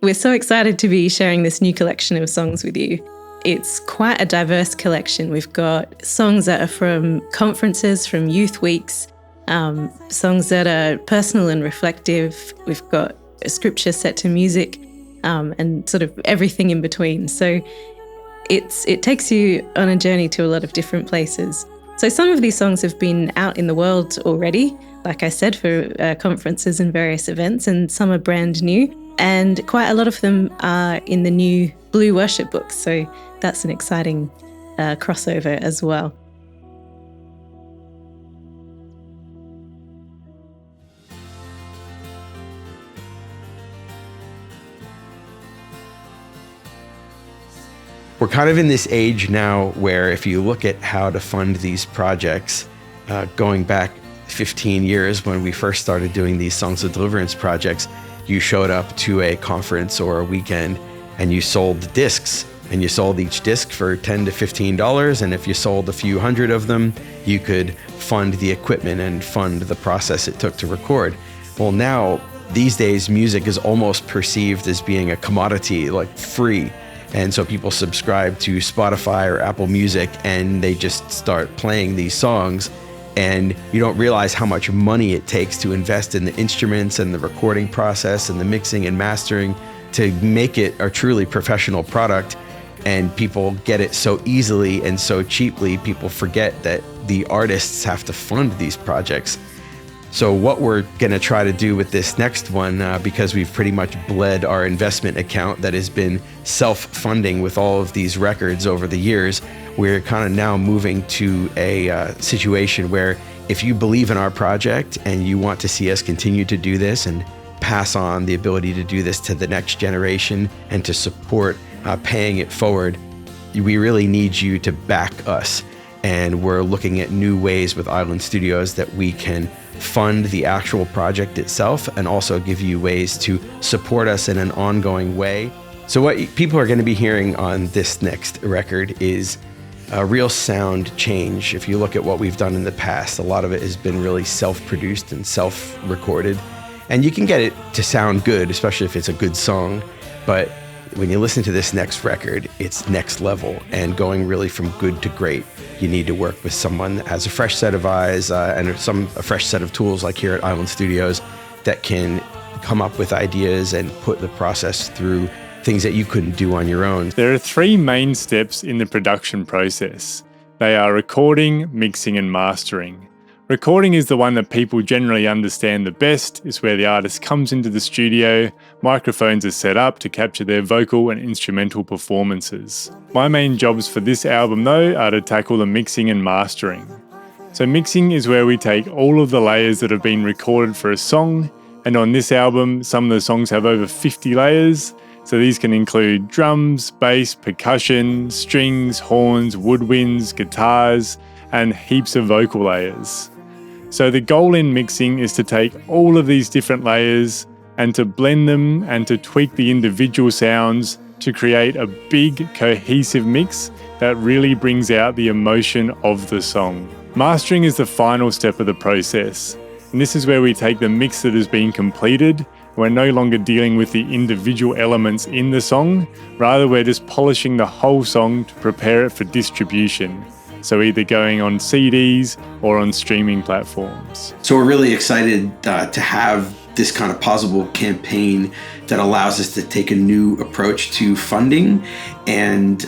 We're so excited to be sharing this new collection of songs with you. It's quite a diverse collection. We've got songs that are from conferences, from youth weeks, songs that are personal and reflective. We've got a scripture set to music, and sort of everything in between. So it takes you on a journey to a lot of different places. So some of these songs have been out in the world already, like I said, for conferences and various events, and some are brand new. And quite a lot of them are in the new Blue Worship book. So that's an exciting crossover as well. We're kind of in this age now where if you look at how to fund these projects, going back 15 years when we first started doing these Songs of Deliverance projects, you showed up to a conference or a weekend and you sold discs, and you sold each disc for $10 to $15. And if you sold a few hundred of them, you could fund the equipment and fund the process it took to record. Well, now these days, music is almost perceived as being a commodity, like free. And so people subscribe to Spotify or Apple Music and they just start playing these songs. And you don't realize how much money it takes to invest in the instruments and the recording process and the mixing and mastering to make it a truly professional product. And people get it so easily and so cheaply, people forget that the artists have to fund these projects. So what we're gonna try to do with this next one, because we've pretty much bled our investment account that has been self-funding with all of these records over the years, we're kind of now moving to a situation where if you believe in our project and you want to see us continue to do this and pass on the ability to do this to the next generation and to support paying it forward, we really need you to back us. And we're looking at new ways with Island Studios that we can fund the actual project itself and also give you ways to support us in an ongoing way. So what people are going to be hearing on this next record is a real sound change. If you look at what we've done in the past, a lot of it has been really self-produced and self-recorded. And you can get it to sound good, especially if it's a good song. But when you listen to this next record, it's next level and going really from good to great. You need to work with someone that has a fresh set of eyes and a fresh set of tools like here at Island Studios that can come up with ideas and put the process through things that you couldn't do on your own. There are three main steps in the production process. They are recording, mixing, and mastering. Recording is the one that people generally understand the best. It's where the artist comes into the studio, microphones are set up to capture their vocal and instrumental performances. My main jobs for this album though are to tackle the mixing and mastering. So mixing is where we take all of the layers that have been recorded for a song, and on this album some of the songs have over 50 layers. So these can include drums, bass, percussion, strings, horns, woodwinds, guitars, and heaps of vocal layers. So the goal in mixing is to take all of these different layers and to blend them and to tweak the individual sounds to create a big cohesive mix that really brings out the emotion of the song. Mastering is the final step of the process. And this is where we take the mix that has been completed. We're no longer dealing with the individual elements in the song, rather we're just polishing the whole song to prepare it for distribution. So either going on CDs or on streaming platforms. So we're really excited to have this kind of possible campaign that allows us to take a new approach to funding, and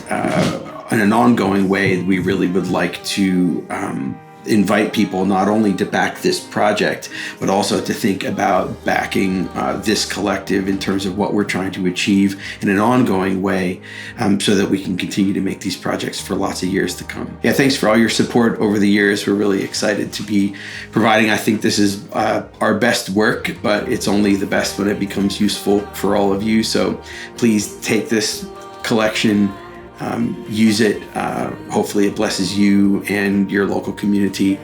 in an ongoing way, we really would like to invite people not only to back this project, but also to think about backing this collective in terms of what we're trying to achieve in an ongoing way, so that we can continue to make these projects for lots of years to come. Yeah, thanks for all your support over the years. We're really excited to be providing. I think this is our best work, but it's only the best when it becomes useful for all of you. So please take this collection, use it. Hopefully it blesses you and your local community.